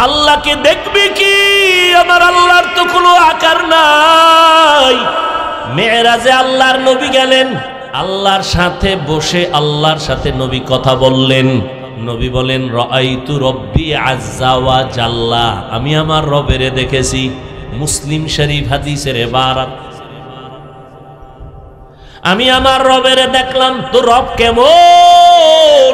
আল্লাহকে দেখবি কি? আমার আল্লাহর তো কোনো আকার নাই। মেরাজে আল্লাহর নবী গেলেন, আল্লাহর সাথে বসে আল্লাহর সাথে নবী কথা বললেন। নবী বলেন রাআইতু রব্বি আযজা ওয়া জাল্লা, আমি আমার রবেরে দেখেছি। মুসলিম শরীফ হাদিসের ইবারত, আমি আমার রবেরে দেখলাম। তো রব কেমন?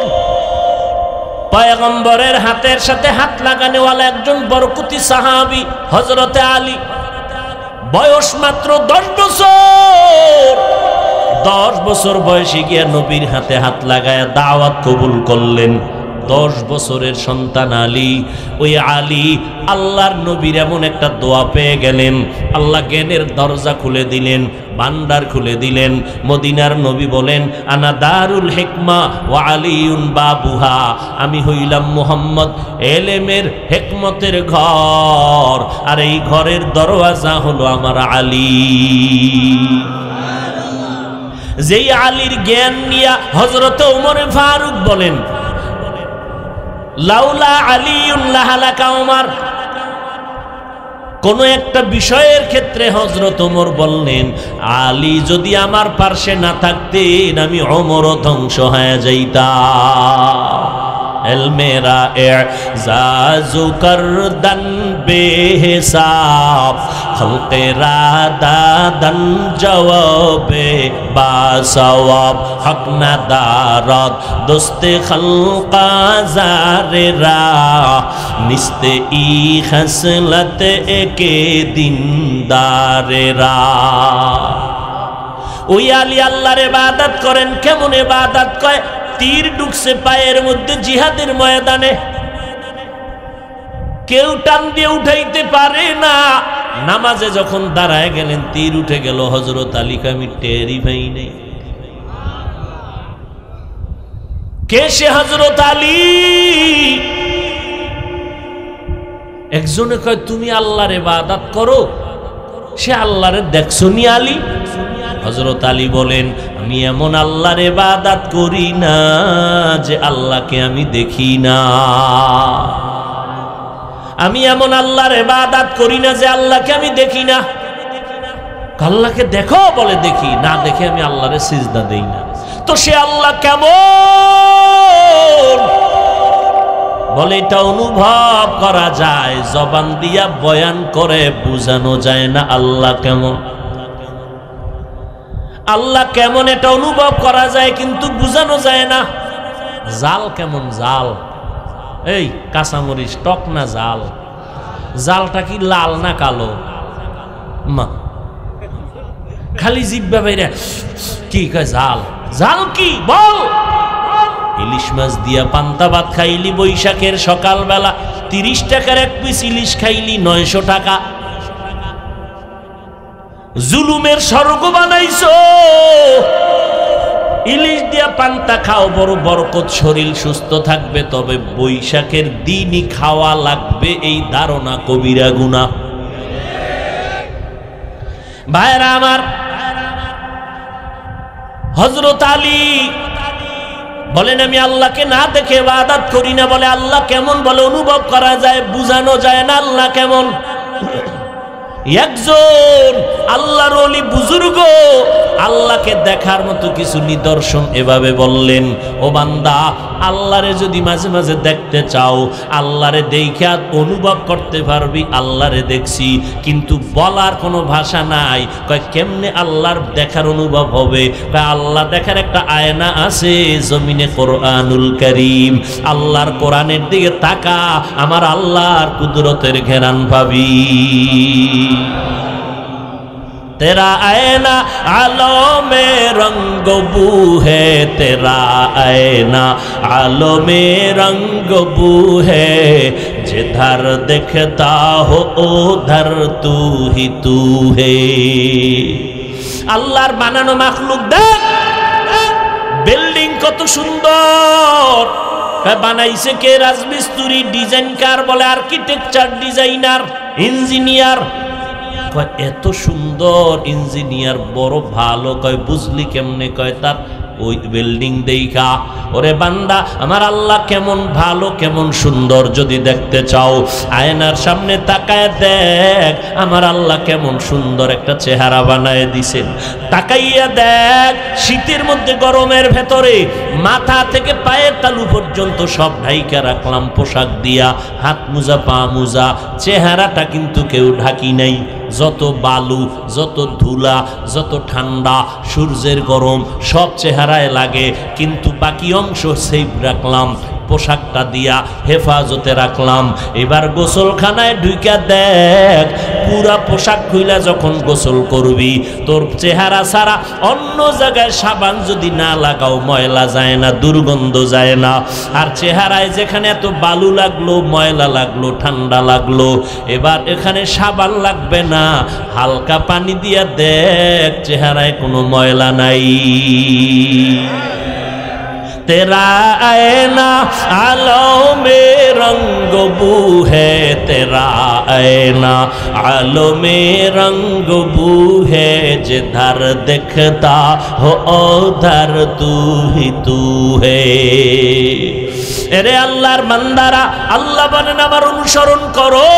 পয়গম্বরের হাতের সাথে হাত লাগানোওয়ালা একজন বরকতি সাহাবী হযরতে আলী, বয়স মাত্র 10 বছর। 10 বছর বয়সে গিয়া নবীর হাতে হাত লাগায়া দাওয়াত কবুল করলেন। 10 বছরের সন্তান আলী। ওই আলী আল্লাহর নবীর এমন একটা দোয়া পেয়ে গেলেন, আল্লাহ জ্ঞানের দরজা খুলে দিলেন, ভান্ডার খুলে দিলেন। মদিনার নবী বলেন আনা দারুল হিকমা ওয়া আলিউন বাবুহা, আমি হইলাম মুহাম্মদ এলেমের হিকমতের ঘর, আর এই ঘরের দরওয়াজা হলো আমার আলী। যেই আলীর জ্ঞান নিয়া হযরত ওমর ফারুক বলেন লাউলা আলিউন লাহালাকা ওমর। কোন একটা বিষয়ের ক্ষেত্রে হযরত ওমর বললেন আলী যদি আমার পাশে না থাকতেন আমি ওমরও ধ্বংস হয়ে যাইতাম। মেরা এজাজু করদন বেহিসাব, খলকেরা দাদন জওয়াবে বাসওয়াব, হক না দারদ দোস্তে খলকা জারেরা, নিস্তে ই খসলত একে দিনদারেরা। ওই আলী আল্লাহর ইবাদত করেন। কেমন ইবাদত? কয় তীর ঢুকছে পায়ের মধ্যে জিহাদের ময়দানে, কেউ টান দিয়ে উঠাইতে পারে না। নামাজে যখন দাঁড়ায় গেলেন তীর উঠে গেল। হযরত আলীকে আমি টেরই পাই নাই। কে সে হযরত আলী? একজনে কয় তুমি আল্লাহর ইবাদত করো, সে আল্লাহরে দেখছো নি আলী? হযরত আলী বলেন আমি এমন আল্লাহর ইবাদত করি না যে আল্লাহকে আমি দেখি না। আমি এমন আল্লাহর ইবাদত করি না যে আল্লাহকে আমি দেখি না। আল্লাহকে দেখো? বলে দেখি না, দেখে আমি আল্লাহরে সিজদা দেই না। তো সে আল্লাহ কেমন? বলে এটা অনুভব করা যায়, জবান দিয়া বয়ান করে বোঝানো যায় না আল্লাহ কেমন। আল্লাহ কেমন এটা অনুভব করা যায় কিন্তু বুঝানো যায় না। জাল কেমন? জাল এই কাঁচামরিচ টক না জাল? জালটা কি লাল না কালো? মা খালি জিব্বা বাইরে কি কয় জাল? জাল কি বল? ইলিশ মাছ দিয়া পান্তা ভাত খাইলি বৈশাখের সকালবেলা, 30 টাকার এক পিস ইলিশ খাইলি 900 টাকা। জুলুমের স্বর্গ বানাইছো। ইলিশ দিয়া পান্তা খাও, বড় বরকত, শরীর সুস্থ থাকবে। তবে বৈশাখের দিনই খাওয়া লাগবে এই ধারণা কবিরা গুনাহ। ভাইরা আমার, হযরত আলী বলেন আমি আল্লাহকে না দেখে ইবাদত করি না। বলে আল্লাহ কেমন? বলে অনুভব করা যায়, বুঝানো যায় না আল্লাহ কেমন। একজন আল্লাহর ওলি বুজুর্গ আল্লাহকে দেখার মতো কিছু নিদর্শন এভাবে বললেন, ও বান্দা, আল্লাহরে যদি মাঝে মাঝে দেখতে চাও, আল্লাহরে দেখা অনুভব করতে পারবি আল্লাহরে দেখছি, কিন্তু বলার কোনো ভাষা নাই। কয় কেমনে আল্লাহর দেখার অনুভব হবে? কয় আল্লাহ দেখার একটা আয়না আছে জমিনে, কোরআনুল কারীম। আল্লাহর কোরআনের দিকে তাকা, আমার আল্লাহর কুদরতের ঘেরান পাবি। तेरा आईना आलो में रंग बू है, तेरा आईना आलो में रंग बू है, जिधर देखता हो उधर तू ही तू है। আল্লাহর বানানো মাখলুক দেখ, বিল্ডিং কত সুন্দর বানাইছে কে? রাজমিস্ত্রি, ডিজাইনকার বলে আর্কিটেকচার, ডিজাইনার, ইঞ্জিনিয়ার। কয় এত সুন্দর ইঞ্জিনিয়ার, বড় ভালো। কয় বুঝলি কেমনে? কয় তার ওই বিল্ডিং দেখা। ওরে বান্দা, আমার আল্লাহ কেমন ভালো কেমন সুন্দর যদি দেখতে চাও, আয়নার সামনে তাকায় দেখ আমার আল্লাহ কেমন সুন্দর একটা চেহারা বানায় দিছেন। তাকাইয়া দেখ, শীতের মধ্যে গরমের ভেতরে মাথা থেকে পায়ের তালু পর্যন্ত সব ঢাইকা রাখলাম পোশাক দিয়া, হাত মোজা পা মোজা, চেহারাটা কিন্তু কেউ ঢাকি নাই। যত বালু, যত ধুলা, যত ঠান্ডা, সূর্যের গরম সব চেহারায় লাগে, কিন্তু বাকি অংশ সেফ রাখলাম, পোশাকটা দিয়া হেফাজতে রাখলাম। এবার গোসলখানায় ঢুইকা দেখ, পুরা পোশাক খুইলা যখন গোসল করবি, তোর চেহারা ছাড়া অন্য জায়গায় সাবান যদি না লাগাও ময়লা যায় না, দুর্গন্ধ যায় না। আর চেহারায় যেখানে এত বালু লাগলো, ময়লা লাগলো, ঠান্ডা লাগলো, এবার এখানে সাবান লাগবে না, হালকা পানি দিয়া দেখ চেহারায় কোনো ময়লা নাই। तेरा आईना आलों में रंग बू है, तेरा आईना आलों में रंग बू है, जिधर दिखता हो उधर तू ही तू है। এরে আল্লাহর বান্দারা, আল্লাহ বলেন আমার অনুসরণ করো।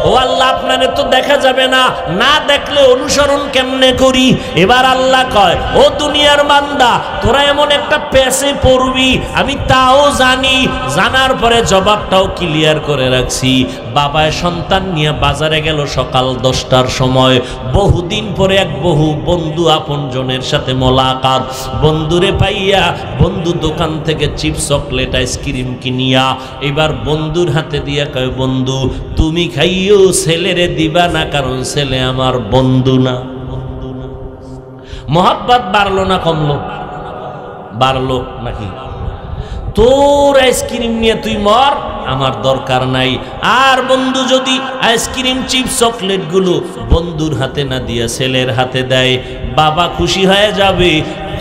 ও আল্লাহ, আপনারে তো দেখা যাবে না, না দেখলে অনুসরণ কেমনে করি? এবার আল্লাহ কয়, ও দুনিয়ার বান্দা, তোরা এমন একটা পেছে পড়বি, আমি তাও জানি, জানার পরে জবাবটাও ক্লিয়ার করে রাখছি। বাবায় সন্তান নিয়ে বাজারে গেল সকাল 10টার সময়, বহুদিন পরে এক বহু বন্ধু আপনজনের সাথে মোলাকাত। বন্ধুরে পাইয়া বন্ধু দোকান থেকে চিপস চকলেট আইসক্রিম কিনিয়া এবার বন্ধুর হাতে দিয়া কয়, বন্ধু তুমি খাইও, ছেলেরে দিবা না, কারণ ছেলে আমার বন্ধু না। মোহাব্বত বাড়লো না কমলো? বাড়লো নাকি? তোর আইসক্রিম নিয়ে তুই মর, আমার দরকার নাই। আর বন্ধু যদি আইসক্রিম চিপস চকলেট গুলো বন্ধুর হাতে না দিয়া ছেলের হাতে দেয়, বাবা খুশি হয়ে যাবে।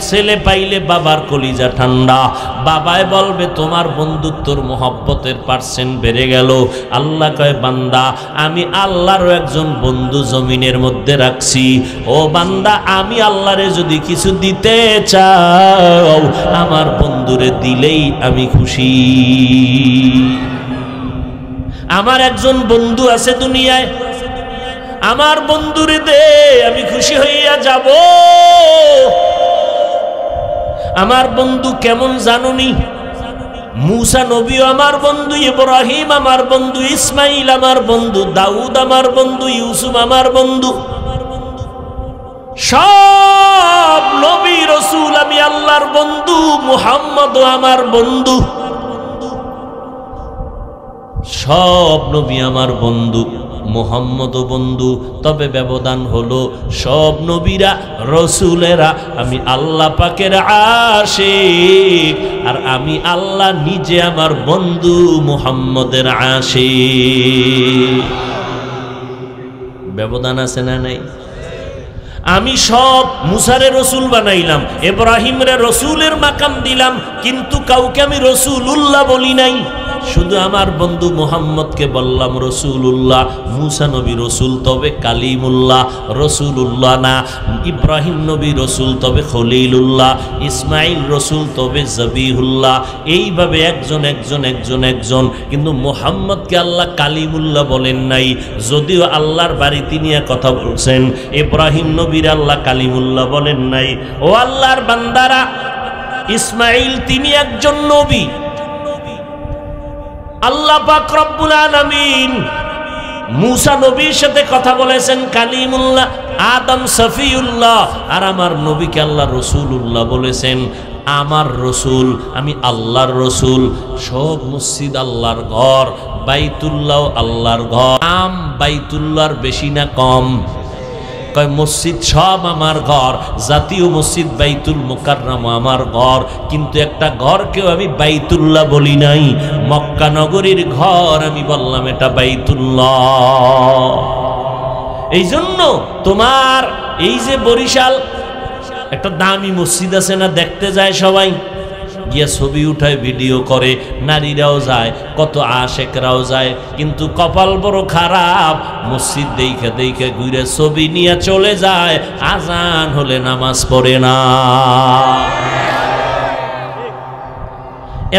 ছেলে পাইলে বাবার কলিজা ঠান্ডা, বাবায় বলবে তোমার বন্ধুত্বর মোহব্বতের পার্সেন্ট বেড়ে গেল। আল্লাহ কয়, বান্দা আমি আল্লাহরও একজন বন্ধু জমিনের মধ্যে রাখছি। ও বান্দা, আমি আল্লাহরে যদি কিছু দিতে চাও, আমার বন্ধুরে দিলেই আমি খুশি। আমার একজন বন্ধু আছে দুনিয়ায়, আমার বন্ধুরে দে, আমি খুশি হইয়া যাব। আমার বন্ধু কেমন জানুনি? मूसा नबी আমার বন্ধু, ইব্রাহিম আমার বন্ধু, ইসমাইল আমার বন্ধু, দাউদ আমার বন্ধু, ইউসুফ আমার বন্ধু। সব নবী রাসূল আমি আল্লাহর বন্ধু, মুহাম্মদ আমার বন্ধু। সব নবী আমার বন্ধু, মুহাম্মদ বন্ধু। তবে ব্যবধান হলো সব নবীরা রসুলেরা আমি আল্লাহ পাকের আশিক, আর আমি আল্লাহ নিজে আমার বন্ধু মুহাম্মদের আশিক। ব্যবধান আছে না নাই? আমি সব মুসারে রসুল বানাইলাম, ইব্রাহিমরে রসুলের মাকাম দিলাম, কিন্তু কাউকে আমি রসুলুল্লাহ বলি নাই। শুধু আমার বন্ধু মুহাম্মদকে বললাম রসুলুল্লাহ। মুসা নবী রসুল, তবে কালিমুল্লাহ, রসুলুল্লাহ না। ইব্রাহিম নবী রসুল, তবে খলিলুল্লাহ। ইসমাইল রসুল, তবে জবিহুল্লাহ। এইভাবে একজন একজন একজন একজন, কিন্তু মুহাম্মদকে আল্লাহ কালিমুল্লাহ বলেন নাই। যদিও আল্লাহর বাড়িতে নিয়ে কথা বলছেন, ইব্রাহিম নবীর আল্লাহ কালিমুল্লাহ বলেন নাই। ও আল্লাহর বান্দারা, ইসমাইল তিনি একজন নবী। আল্লাহ পাক রব্বুল আলামিন মুসা নবীর সাথে কথা বলেছেন কালিমুল্লাহ, আদম সফিউল্লাহ, আর আমার নবীকে আল্লাহ রসুলুল্লাহ বলেছেন। আমার রসুল, আমি আল্লাহর রসুল। সব মসজিদ আল্লাহর ঘর, বাইতুল্লাহ আল্লাহর ঘর। আম বাইতুল্লাহর বেশি না কম? কয় মসজিদ সব আমার ঘর, জাতীয় মসজিদ বাইতুল মুকাররম আমার ঘর, কিন্তু একটা ঘরকেও আমি বাইতুল্লাহ বলি নাই। মক্কা নগরীর ঘর আমি বললাম এটা বাইতুল্লাহ। এই জন্য তোমার এই যে বরিশাল একটা দামি মসজিদ আছে না, দেখতে যায় সবাই, গিয়া ছবি উঠায় ভিডিও করে, নারীরাও যায়, কত আশেকরাও যায়, কিন্তু কপাল বড় খারাপ, মসজিদ দেখে দেখে ঘুরে ছবি নিয়ে চলে যায়, আজান হলে নামাজ পড়ে না।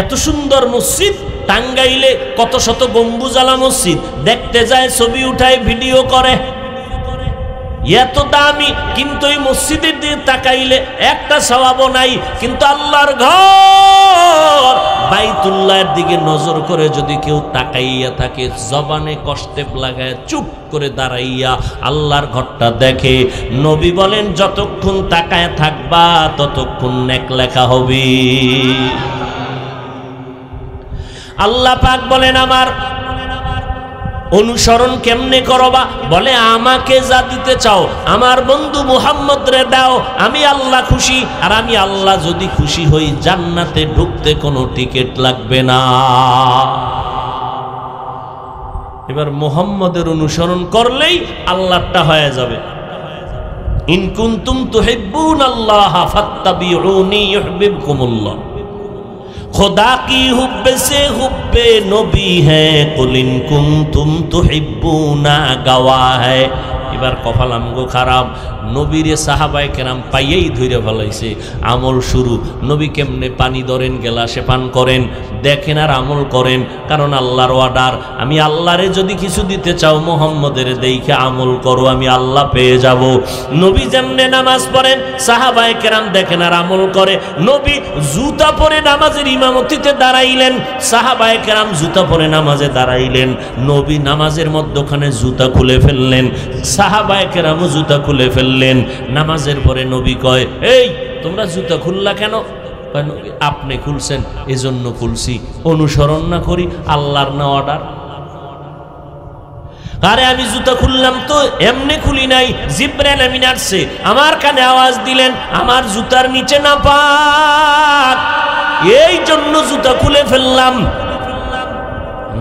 এত সুন্দর মসজিদ টাঙ্গাইলে, কত শত গম্বুজালা মসজিদ, দেখতে যায়, ছবি উঠায় ভিডিও করে, এত দামি, কিন্তু এই মসজিদের দিকে তাকাইলে একটা সওয়াবও নাই। কিন্তু আল্লাহর ঘর বাইতুল্লাহর দিকে নজর করে যদি কেউ তাকাইয়া থাকে, জবানে কষ্টে লাগায় চুপ করে দাঁড়াইয়া আল্লাহর ঘরটা দেখে, নবী বলেন যতক্ষণ তাকায় থাকবা ততক্ষণ নেক লেখা হবে। আল্লাহ পাক বলেন আমার অনুসরণ কেমনে করবা? বলে আমাকে যা দিতে চাও আমার বন্ধু মুহাম্মদ রে দাও, আমি আল্লাহ খুশি, আর আমি আল্লাহ যদি খুশি হই জান্নাতে ঢুকতে কোনো টিকিট লাগবে না। এবার মুহাম্মদের অনুসরণ করলেই আল্লাহটা হয়ে যাবে। ইন কুনতুম তুহিব্বুনাল্লাহ ফাত্তাবিউনি ইউহিব্বুকুমুল্লাহ। खुदा की हुब्बे से हुब्बे नबी है, कुल इन कुंतुम तुहिब्बूना गवाह है। এবার কপাল আমগো খারাপ, নবীরে সাহাবায়ে কেরাম পাইয়েই ধরে ফেলাইছে, আমল শুরু। নবী কেমনে পানি ধরেন, গেলাসে পান করেন, দেখেন আর আমল করেন, কারণ আল্লাহর অর্ডার। আমি আল্লাহরে যদি কিছু দিতে চাও মুহাম্মদের দেখে আমল করো, আমি আল্লাহ পেয়ে যাব। নবী যেমনে নামাজ পড়েন, সাহাবায়ে কেরাম দেখেন আর আমল করে। নবী জুতা পরে নামাজের ইমামতিতে দাঁড়াইলেন, সাহাবায়ে কেরাম জুতা পরে নামাজে দাঁড়াইলেন। নবী নামাজের মধ্যখানে জুতা খুলে ফেললেন, সাহাবায়ে কেরামও জুতা খুলে ফেললেন। নামাজের পরে নবী কয়, এই তোমরা জুতা খুললা কেন? আপনি খুলছেন এজন্য খুলছি, অনুসরণ না করি আল্লাহর না অর্ডার? আরে আমি জুতা খুললাম তো এমনি খুলি নাই, জিবরাইল আমিন আসছে, আমার কানে আওয়াজ দিলেন আমার জুতার নিচে না পাক, এই জন্য জুতা খুলে ফেললাম।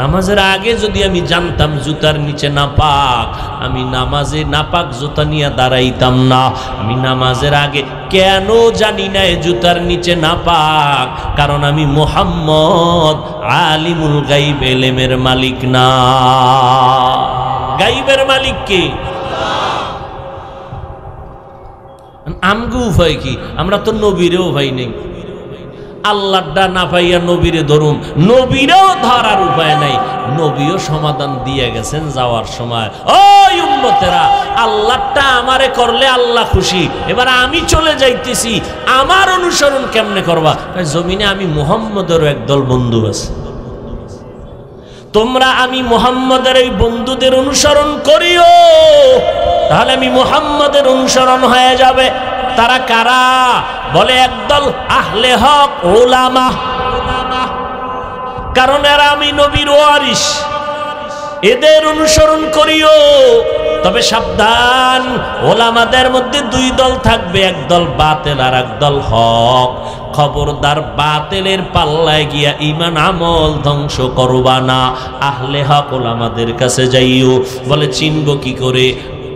নামাজের আগে যদি আমি জানতাম জুতার নিচে নাপাক, আমি নামাজে নাপাক জুতা নিয়ে দাঁড়াইতাম না। আমি নামাজের আগে কেন জানি না জুতার নিচে নাপাক, কারণ আমি মুহাম্মদ আলিমুল গাইব, ইলমের মালিক না। গাইবের মালিক কে? আমগো উপায় কি? আমরা তো নবীরেও ভাই নেই, আল্লাহটা না পাইয়া নবীরে ধরুম, নবীরেও ধরার উপায় নাই। নবীও সমাধান দিয়ে গেছেন যাওয়ার সময়, ওই উম্মতেরা আল্লাহটা আমারে করলে আল্লাহ খুশি, এবার আমি চলে যাইতেছি, আমার অনুসরণ কেমনে করবা? জমিনে আমি মুহাম্মদেরও একদল বন্ধু আছে, তোমরা আমি মুহাম্মদের এই বন্ধুদের অনুসরণ করিও, তাহলে আমি মুহাম্মদের অনুসরণ হয়ে যাবে। তারা কারা? বলে একদল আহলে হক উলামা, কারণ এরা আমি নবীর ওয়ারিস, এদের অনুসরণ করিও। তবে সাবধান, ওলামাদের মধ্যে দুই দল থাকবে, একদল বাতিল আর একদল হক। খবরদার বাতিলের পাল্লায় গিয়া ঈমান আমল ধ্বংস করবা না। আহলে হক ওলামাদের কাছে যাইও। বলে চিনব কি করে?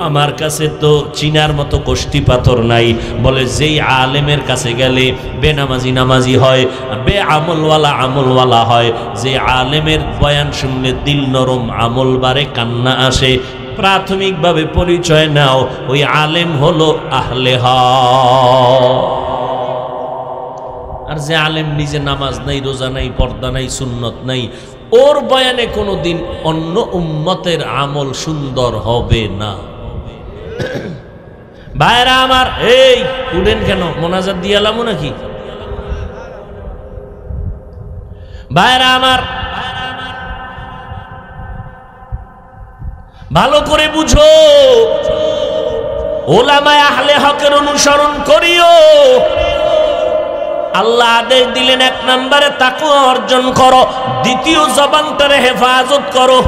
আমার কাছে তো চিনার মতো কষ্টি পাথর নাই। বলে যেই আলেমের কাছে গেলে বেনামাজি নামাজি হয়, বে আমলওয়ালা আমলওয়ালা হয়। যে আলেমের বয়ান শুনলে দিল নরম, আমল বাড়ে, কান্না আসে, প্রাথমিকভাবে পরিচয় নাও, ওই আলেম হলো আহলে হক। আর যে আলেম নিজে নামাজ নাই, রোজা নাই, পর্দা নাই, সুন্নত নাই, ওর বয়ানে কোনোদিন অন্য উম্মতের আমল সুন্দর হবে না। ভাইরা আমার, এই উঠেন কেন? মোনাজাত দিয়ালাম নাকি? ভাইরা আমার, ভালো করে বুঝো, ওলামায়ে আহলে হকের অনুসরণ করিও। আল্লাহ আদেশ দিলেন, এক নম্বরে তাকওয়া অর্জন করো, দ্বিতীয় জবানটারে হেফাজত করো।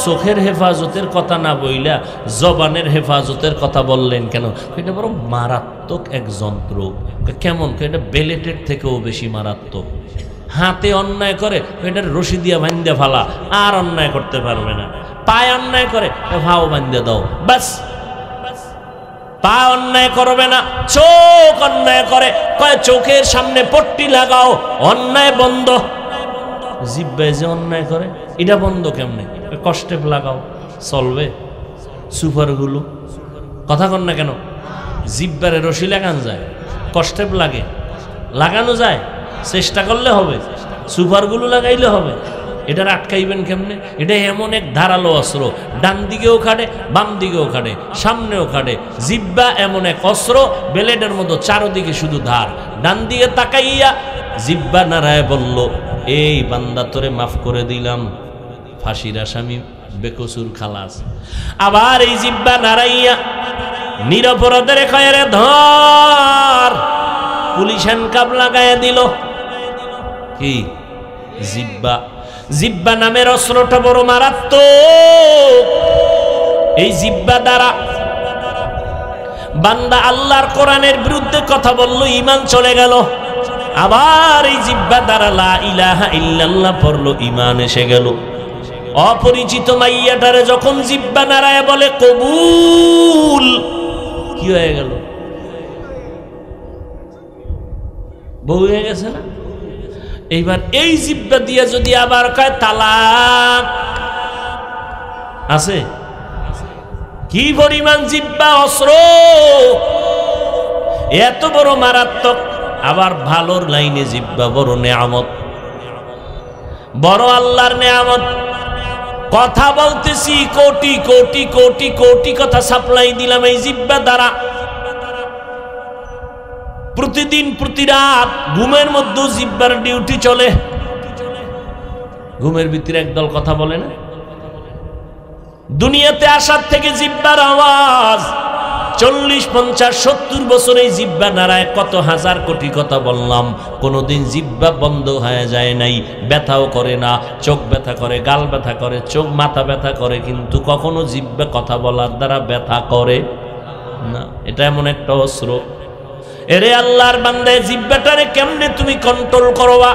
চোখের হেফাজতের কথা না বইলা জবানের হেফাজতের কথা বললেন কেন? এটা বড় মারাত্মক এক যন্ত্র। কেমন? এটা বেলেটের থেকেও বেশি মারাত্মক। হাতে অন্যায় করে এটা রশি দিয়া বান্ধে ফালা, আর অন্যায় করতে পারবে না। পায়ে অন্যায় করে ভাও বান্ধে দাও, বাস। পা অন্যায় করবে না, চোখ অন্যায় করে, কয় চোখের সামনে পট্টি লাগাও, অন্যায় বন্ধ। জিহ্বায় যে অন্যায় করে এটা বন্ধ কেমনে? কষ্টে লাগাও, চলবে? সুপারগুলো কথা কন না কেন? জিহ্বারে রশি লাগানো যায়, কষ্টে লাগে, লাগানো যায়, চেষ্টা করলে হবে, সুপারগুলো লাগাইলে হবে। এটার আটকাইবেন কেমনে? এটা এমন এক ধারালো অস্ত্র, ডান দিকেও খাটে, বাম দিকেও খাটে, সামনেও খাটে। জিহ্বা এমন এক অস্ত্র, ব্লেডের মতো চারদিকে শুধু ধার। ডান দিকে তাকাইয়া জিহ্বা নারায় বলল, এই বান্দা তোরে মাফ করে দিলাম, ফাঁসির আসামি বেকসুর খালাস। আবার এই জিহ্বা নারাইয়া নিরপরাধের কয়রে ধর, পুলিশ হ্যান্ডকাপ লাগাইয়া দিল। কি জিহ্বা? জিহ্বা নামের অস্ত্রটা বড় মারাত্মক। এই জিহ্বা দ্বারা বান্দা আল্লাহর কোরআনের বিরুদ্ধে কথা বলল, ঈমান চলে গেল। আবার এই জিহ্বা দ্বারা লা ইলাহা ইল্লাল্লাহ পড়ল, ঈমান এসে গেল। অপরিচিত মাইয়াটারে যখন জিহ্বা নারায় বলে কবুল, কি হয়ে গেল? বউ হয়ে গেছে না? এইবার এই জিহ্বা দিয়ে যদি আবার কয় তালাক, আছে? কি পরিমাণ জিহ্বা অস্ত্র, এত বড় মারাত্মক। আবার ভালোর লাইনে জিহ্বা বড় নেয়ামত, বড় আল্লাহর নেয়ামত। কথা বলতেছি, কোটি কোটি কোটি কোটি কথা সাপ্লাই দিলাম এই জিহ্বা দ্বারা। প্রতিদিন প্রতি রাত ঘুমের মধ্যে জিহ্বার ডিউটি চলে। ঘুমের ভিতরে একদল কথা বলে না? দুনিয়াতে আসার থেকে জিহ্বার আওয়াজ 40, 50, 70 বছর এই জিহ্বা নাড়ায় কত হাজার কোটি কথা বললাম, কোনোদিন জিহ্বা বন্ধ হয়ে যায় নাই। ব্যথাও করে না, চোখ ব্যথা করে, গাল ব্যথা করে, চোখ মাথা ব্যথা করে, কিন্তু কখনো জিহ্বা কথা বলার দ্বারা ব্যথা করে না। এটা এমন একটা অস্ত্র। এরে আল্লাহর বান্দা, জিহ্বাটারে কেমনে তুমি কন্ট্রোল করবা?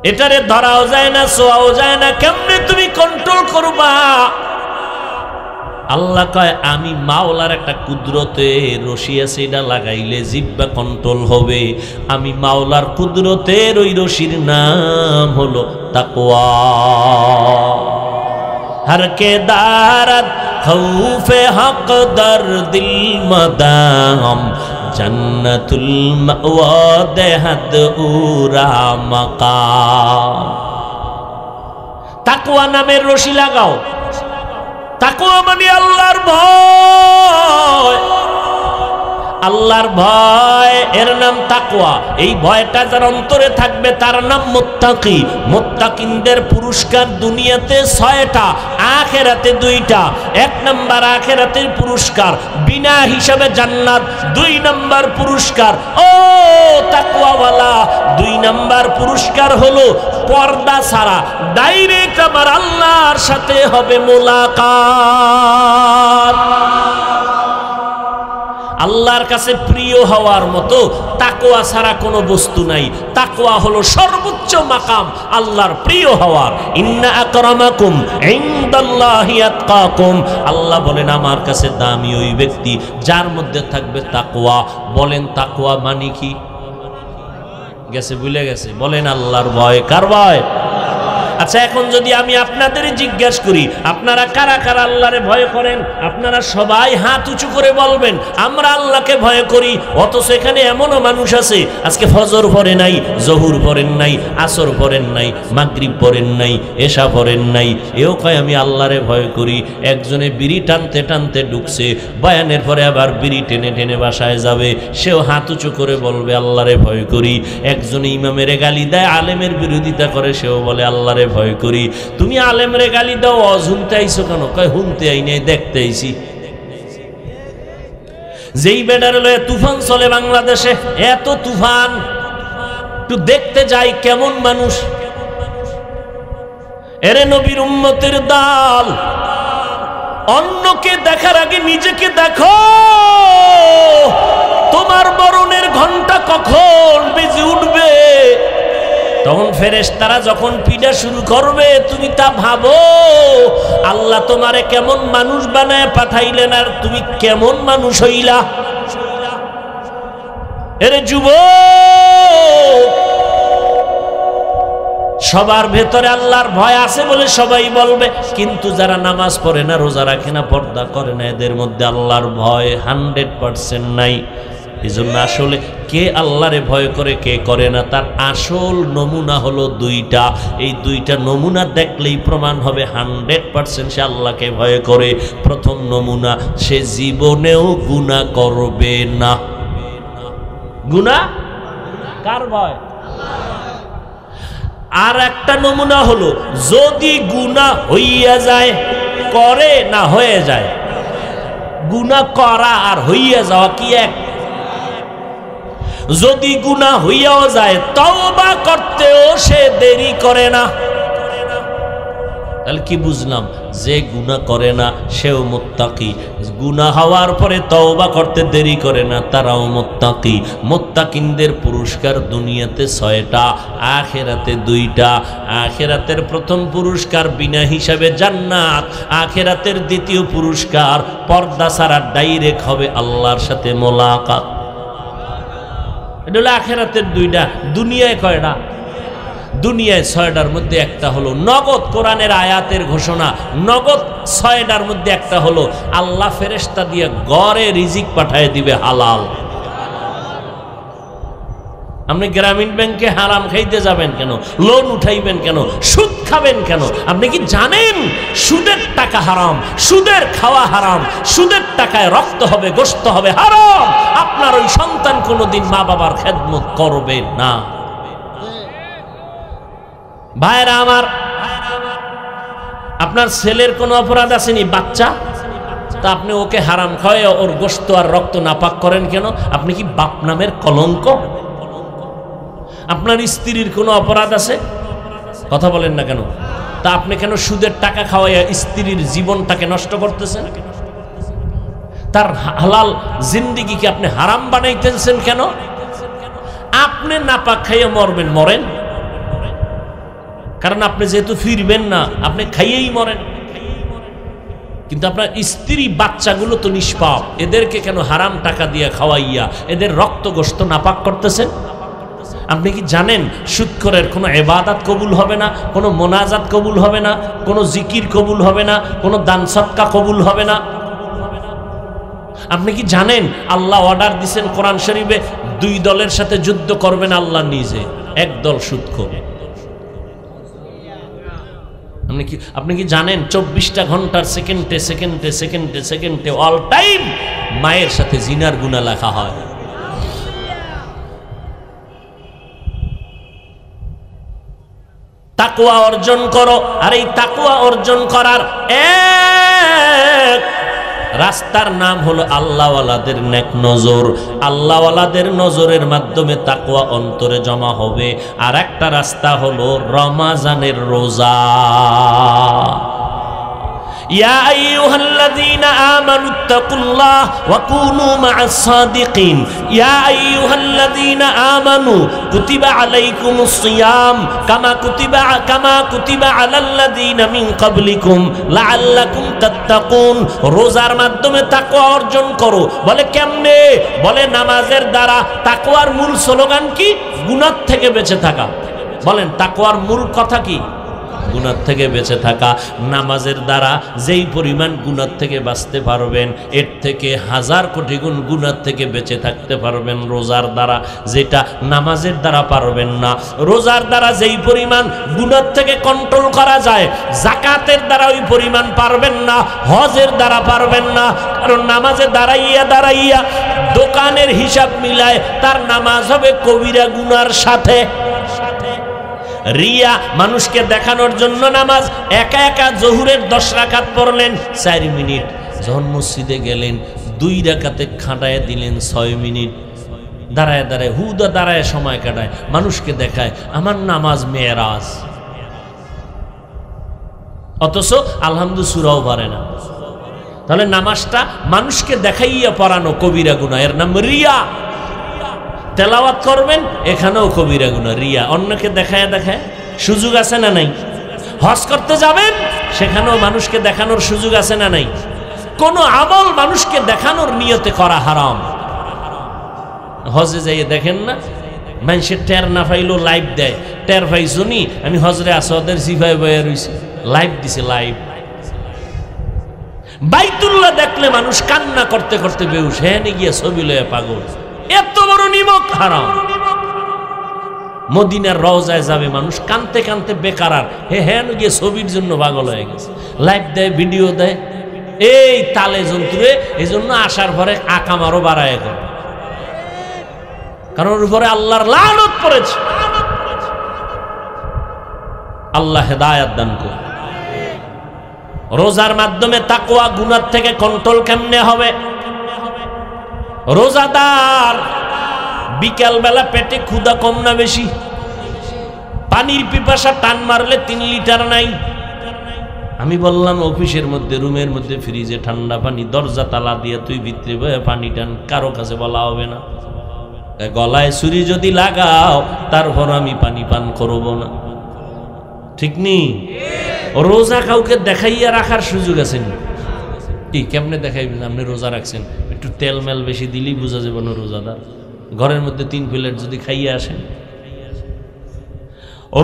এটারে ধরাও যায় না, ছোঁয়াও যায় না, কেমনে তুমি কন্ট্রোল করবা? আল্লাহ কয়, আমি মাওলার একটা কুদরতে রশি আছে, এটা লাগাইলে জিহ্বা কন্ট্রোল হবে। আমি মাওলার কুদরতের ওই রশির নাম হলো তাকওয়া। हर के दारत खौफे हक दर दिल मदाम जन्नतुल मअवा देहद उरा मकाम। তাকওয়া নামের রশি লাগাও। তাকওয়া মানে আল্লাহর ভয়। আল্লাহর ভয়, এর নাম তাকওয়া। এই ভয়টা যার অন্তরে থাকবে তার নাম মুত্তাকি। মুত্তাকিনদের পুরস্কার দুনিয়াতে 6টা, আখিরাতে 2টা। 1 নাম্বার আখিরাতের পুরস্কার বিনা হিসাবে জান্নাত। 2 নাম্বার পুরস্কার, ও তাকওয়াওয়ালা, 2 নাম্বার পুরস্কার হলো পর্দা ছাড়া ডাইরেক্ট আমার আল্লাহর সাথে হবে মোলাকাত। আল্লাহর কাছে প্রিয় হওয়ার মতো তাকওয়া ছাড়া কোনো বস্তু নাই। তাকওয়া হলো সর্বোচ্চ মাকাম আল্লাহর প্রিয় হওয়ার। ইন্না আকরামাকুম ইনদাল্লাহি আতকাকুম। আল্লাহ বলেন, আমার কাছে দামি ওই ব্যক্তি যার মধ্যে থাকবে তাকওয়া। বলেন তাকওয়া মানে কি? গেছে, ভুলে গেছে। বলেন আল্লাহর ভয়। কার ভয়? আচ্ছা, এখন যদি আমি আপনাদের জিজ্ঞেস করি, আপনারা কারা কারা আল্লাহরে ভয় করেন? আপনারা সবাই হাত উঁচু করে বলবেন আমরা আল্লাহকে ভয় করি। অথচ এখানে এমনও মানুষ আছে আজকে ফজর পড়ে নাই, জহুর পড়েন নাই, আসর পড়েন নাই, মাগরিব পড়েন নাই, এশা পড়েন নাই, এও কয় আমি আল্লাহরে ভয় করি। একজনে বিড়ি টানতে টানতে ঢুকছে, বয়ানের পরে আবার বিড়ি টেনে টেনে বাসায় যাবে, সেও হাত উঁচু করে বলবে আল্লাহরে ভয় করি। একজনে ইমামের গালি দেয়, আলেমের বিরোধিতা করে, সেও বলে আল্লাহরে ভয় করি। তুমি আলেমরে গালি দাও, অজুনতে আইছো কেন? কয় হুনতে আই নাই, দেখতে আইছি। যেই বেডারে লয়ে তুফান চলে বাংলাদেশে, এত তুফান, একটু দেখতে যাই কেমন মানুষ। এরে নবীর উম্মতের দল, অন্যকে দেখার আগে নিজেকে দেখো। তোমার মরণের ঘন্টা কখন বেজে উঠবে তখন ফেরেশতারা যখন পিডা শুরু করবে তুমি তা ভাবো আল্লাহ তোমারে কেমন মানুষ বানায় পাঠাইলেন আর তুমি কেমন মানুষ হইলা। এরে যুবক, সবার ভেতরে আল্লাহর ভয় আছে বলে সবাই বলবে, কিন্তু যারা নামাজ পড়ে না, রোজা রাখে না, পর্দা করে না, এদের মধ্যে আল্লাহর ভয় 100% নাই। এই জন্য আসলে কে আল্লাহরে ভয় করে কে করে না তার আসল নমুনা হলো দুইটা। এই দুইটা নমুনা দেখলেই প্রমাণ হবে 100% সে আল্লাহকে ভয় করে। প্রথম নমুনা, সে জীবনেও গুনাহ করবে না। গুনাহ কার ভয়? আর একটা নমুনা হলো, যদি গুনাহ হইয়া যায়, করে না হয়ে যায়, গুনাহ করা আর হইয়া যাওয়া কি এক? যদি গুনাহ হইয়াও যায় তওবা করতেও সে দেরি করে না। তাহলে কি বুঝলাম? যে গুনাহ করে না সেও মুত্তাকি, গুনাহ হওয়ার পরে তওবা করতে দেরি করে না তারাও মুত্তাকি। মুত্তাকিনদের পুরস্কার দুনিয়াতে 6টা, আখিরাতে 2টা। আখিরাতের প্রথম পুরস্কার বিনা হিসাবে জান্নাত, আখিরাতের দ্বিতীয় পুরস্কার পর্দা ছাড়া ডাইরেক্ট হবে আল্লাহর সাথে মোলাকাত। এটা হলো আখিরাতের 2টা। দুনিয়ায় কয়টা? দুনিয়ায় 6টার মধ্যে একটা হলো নগদ, কোরআনের আয়াতের ঘোষণা, নগদ 6টার মধ্যে একটা হলো আল্লাহ ফেরেশতা দিয়ে গড়ে রিজিক পাঠায় দিবে হালাল। আপনি গ্রামীণ ব্যাংকে হারাম খাইতে যাবেন কেন? লোন উঠাইবেন কেন? সুদ খাবেন কেন? আপনি কি জানেন সুদের টাকা হারাম, সুদের খাওয়া হারাম, সুদের টাকায় রক্ত হবে, গোশত হবে হারাম। আপনার ওই সন্তান কোনোদিন মা বাবার খেদমত করবে না। ভাইরা আমার, আপনার ছেলের কোনো অপরাধ আসেনি, বাচ্চা, তা আপনি ওকে হারাম খাওয়ায় ওর গোশত আর রক্ত নাপাক করেন কেন? আপনি কি বাপ নামের কলঙ্ক? আপনার স্ত্রীর কোনো অপরাধ আছে? কথা বলেন না কেন? তা আপনি কেন সুদের টাকা খাওয়াইয়া স্ত্রীর জীবনটাকে নষ্ট করতেছেন? তার হালাল জিন্দেগিকে আপনি হারাম বানাইতেছেন কেন? আপনি নাপাক খাইয়ে মরবেন, মরেন, কারণ আপনি যেহেতু ফিরবেন না, আপনি খাইয়েই মরেন। কিন্তু আপনার স্ত্রী বাচ্চাগুলো তো নিষ্পাপ, এদেরকে কেন হারাম টাকা দিয়ে খাওয়াইয়া এদের রক্ত গোশত নাপাক করতেছেন? আপনি কি জানেন সুদখোরের কোনো ইবাদত কবুল হবে না, কোনো মোনাজাত কবুল হবে না, কোনো জিকির কবুল হবে না, কোনো দান সদকা কবুল হবে না? আপনি কি জানেন আল্লাহ অর্ডার দিয়েছেন কোরআন শরীফে 2 দলের সাথে যুদ্ধ করবেন আল্লাহ নিজে, এক দল সুদখোর। আপনি কি জানেন 24টা ঘন্টার সেকেন্ডে সেকেন্ডে সেকেন্ডে সেকেন্ডে অল টাইম মায়ের সাথে জিনার গুনাহ লেখা হয়? তাকওয়া অর্জন করো। আর এই তাকওয়া অর্জন করার এক রাস্তার নাম হলো আল্লাহওয়ালাদের নেক নজর। আল্লাহওয়ালাদের নজরের মাধ্যমে তাকওয়া অন্তরে জমা হবে। আর একটা রাস্তা হলো রমাজানের রোজা। ইয়া আইয়ুহাল্লাযীনা আমানুত্তাকুল্লাহ ওয়া কুনু মা'আস সাদিকিন। ইয়া আইয়ুহাল্লাযীনা আমানু কুতিবা আলাইকুমুস সিয়াম কামা কুতিবা আলাল্লাযীনা মিন ক্বাবলিকুম লাআল্লাকুম তাত্তাকুন। রোজার মাধ্যমে তাকওয়া অর্জন করো। বলে কেমনে? বলে নামাজের দ্বারা। তাকওয়ার মূল স্লোগান কি? গুনাহ থেকে বেঁচে থাকা। বলেন তাকওয়ার মূল কথা কি? গুনাহ থেকে বেঁচে থাকা। নামাজের দ্বারা যেই পরিমাণ গুনাহ থেকে বাঁচতে পারবেন, এর থেকে 1000 কোটি গুণ গুনাহ থেকে বেঁচে থাকতে পারবেন রোজার দ্বারা, যেটা নামাজের দ্বারা পারবেন না। রোজার দ্বারা যেই পরিমাণ গুনাহ থেকে কন্ট্রোল করা যায়, যাকাতের দ্বারা ওই পরিমাণ পারবেন না, হজের দ্বারা পারবেন না। কারণ নামাজে দাঁড়াইয়া দোকানের হিসাব মিলায় তার নামাজ হবে কবিরা গুনার সাথে। রিয়া, মানুষকে দেখানোর জন্য নামাজ। একা একা জোহরের 10 রাকাত পড়লেন 4 মিনিট, যখন মসজিদে গেলেন 2 রাকাতে খাটায় দিলেন 6 মিনিট। দাঁড়ায় দাঁড়ায় হুদা দাঁড়ায় সময় কাটায়, মানুষকে দেখায় আমার নামাজ মেরাজ, অথচ আলহামদুলিল্লাহ সূরাও পারে না। তাহলে নামাজটা মানুষকে দেখাইয়া পড়ানো কবিরা গুনাহ, এর নাম রিয়া। তেলাওয়াত করবেন, এখানেও কবিরা গুনাহ, রিয়া, অন্যকে দেখায় দেখায়। সুযোগ আছে না নাই? হজ করতে যাবেন, সেখানেও মানুষকে দেখানোর সুযোগ আছে না নাই? কোন আমল মানুষকে দেখানোর নিয়তে করা হারাম। হজে যাইয়ে দেখেন না, মানুষের টের না পাইলেও লাইভ দেয়, টের পাইছো নি আমি হজরে আসওয়াদের সিফায় বয়ে রইছি, লাইভ দিছে, লাইভ। বাইতুল্লাহ দেখলে মানুষ কান্না করতে করতে বেহুশ, হ্যাঁ গিয়ে ছবি লয়ে পাগল। এত বড় নিমক হারাম। মদিনার রওজায় যাবে মানুষ কানতে কানতে বেকারার, হ্যাঁ গিয়ে ছবির জন্য পাগল হয়ে গেছে, লাইভ দেয়, ভিডিও দেয়, এই তালে যন্ত্রে। এই জন্য আসার পরে আকামারও বাড়ায় গেল, কারণ ওর উপরে আল্লাহর লানত পড়েছে। আল্লাহ হেদায়েত দান করুন। রোজার মাধ্যমে তাকওয়া, গুনাহ থেকে কন্ট্রোল কেমনে হবে? রোজাদার বিকাল বেলা পেটে ক্ষুধা কম না বেশি? পানির পিপাসা টান মারলে 3 লিটার নাই। আমি বললাম অফিসের মধ্যে, রুমের মধ্যে ফ্রিজে ঠান্ডা পানি, দরজা তালা দিয়ে তুই ভিতরে বয়ে পানি টান, কারো কাছে বলা হবে না। গলায় ছুরি যদি লাগাও তারপর আমি পানি পান করব না, ঠিক নেই? রোজা কাউকে দেখাইয়া রাখার সুযোগ আছে না? কি কেমনে দেখাইবেন? আপনি রোজা রাখছেন, একটু তেল মেল বেশি দিলেই বোঝা যাবে না রোজাদার। ঘরের মধ্যে 3 প্লেট যদি খাইয়ে আসেন।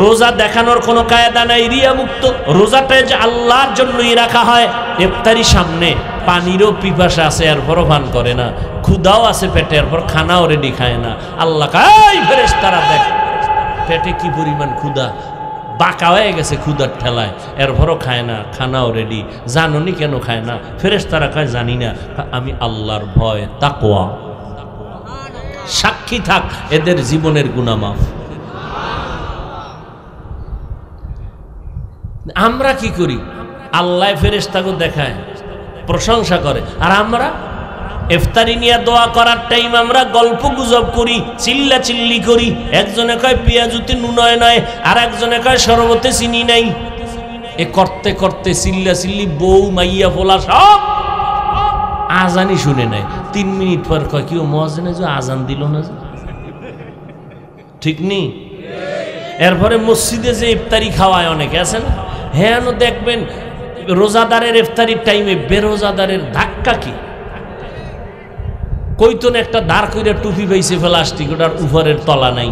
রোজা দেখানোর কোনো কায়দা নাই, রিয়া মুক্ত। রোজাটা যে আল্লাহর জন্যই রাখা হয়। ইফতারি সামনে, পানিরও পিপাসা আছে এরপরও পান করে না, ক্ষুধাও আছে পেটে এরপর খানাও রেডি খায় না। আল্লাহ কাই ফেরেশতারা দেখ পেটে কি পরিমাণ ক্ষুধা, বাঁকা হয়ে গেছে ক্ষুধার ঠেলায়, এরপরও খায় না, খানাও রেডি। জানোনি কেন খায় না? ফেরেশতারা কয় জানি না। আমি আল্লাহর ভয়, তাকওয়া। সাক্ষী থাক, এদের জীবনের গুনাহ মাফ। আমরা কি করি? আল্লাহ ফেরেশতাকে দেখায়, প্রশংসা করে, আর আমরা ইফতারি নিয়ে দোয়া করার টাইম আমরা গল্প গুজব করি, চিল্লা চিল্লি করি। একজনে কয় পেঁয়াজুতে নুন নয়, আর একজনে কয় শরবতে চিনি নাই। এ করতে করতে চিল্লা চিল্লি, বউ মাইয়া পোলা সব আজানই শুনে নেয়। 3 মিনিট পর কয় কি মুয়াজ্জিন যে আজান দিল না, ঠিক নেই? এরপরে মসজিদে যে ইফতারি খাওয়ায় অনেকে আছে না, হ্যাঁ দেখবেন রোজাদারের ইফতারির টাইমে বেরোজাদারের ধাক্কা কি কইতো না, একটা দাঁড় কইরা টুপি পাইছে প্লাস্টিক, ওটার উপরের তলা নাই,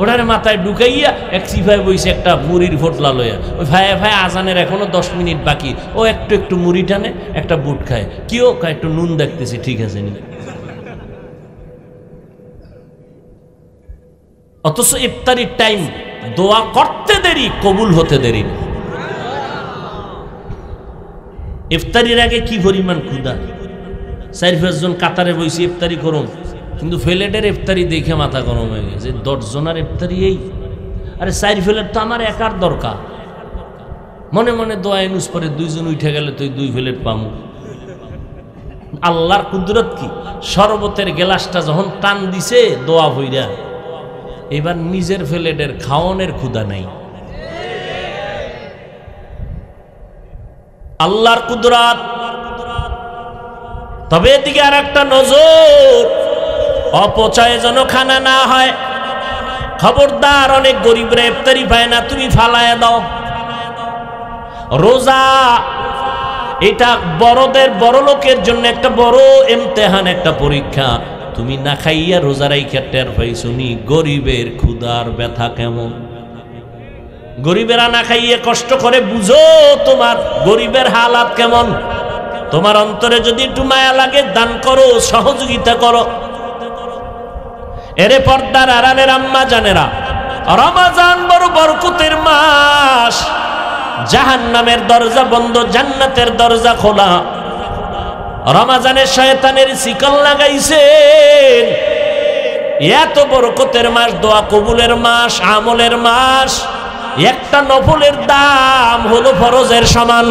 ওটার মাথায় ঢুকাইয়া এক সিফায় বইছে একটা মুড়ির ফোটলা লইয়া। ওই ভাইয়া ভাই আজানের এখনো 10 মিনিট বাকি, ও একটু একটু মুড়ি টানে, একটা বুট খায়, কেউ খায় একটু নুন দেখতেছি, ঠিক আছে নি। অথচ ইফতারির টাইম, দোয়া করতে দেরি, কবুল হতে দেরি। ইফতারির আগে কি পরিমাণ ক্ষুধা, 4-5 জন কাতারে বইছি ইফতারি করুন, কিন্তু ফেলেটের ইফতারি দেখে মাথা গরম হয়ে গেছে। 10 জনের ইফতারি এই, আরে 4 ফেলেট তো আমার একার দরকার। মনে মনে দোয়া ইনুস পরে 2 জন উঠে গেলে তুই 2 ফেলেট পামু। আল্লাহর কুদরত কি! শরবতের গ্লাসটা যখন টান দিছে দোয়া ভইরা, এবার নিজের ফেলেটের খাওয়ানোর ক্ষুধা নাই। আল্লাহর কুদরত। তবে এদিকে আর একটা নজর, অপচয়ে যেন খানা না হয়। খবরদার, অনেক গরিবরা ইফতারি পায় না, তুমি ফালায়া দাও। রোজা এটা বড়দের, বড় লোকের জন্য একটা বড় ইমতিহান, একটা পরীক্ষা। তুমি না খাইয়া রোজা রাইখা টের পাইছুনি গরিবের ক্ষুধার ব্যথা কেমন। গরিবেরা না খাইয়ে কষ্ট করে, বুঝো তোমার গরিবের হালাত কেমন। তোমার অন্তরে যদি একটু মায়া লাগে, দান করো, সহযোগিতা করো। এরে পর্দার আড়ালের আম্মা জানেরা, রমাজান বড় বরকতের মাস। জাহান্নামের দরজা বন্ধ, জান্নাতের দরজা খোলা। রমাজানে শয়তানের শিকল লাগাইছেন। এত বরকতের মাস, দোয়া কবুলের মাস, আমলের মাস। একটা নফলের দাম হলো ফরজের সমান।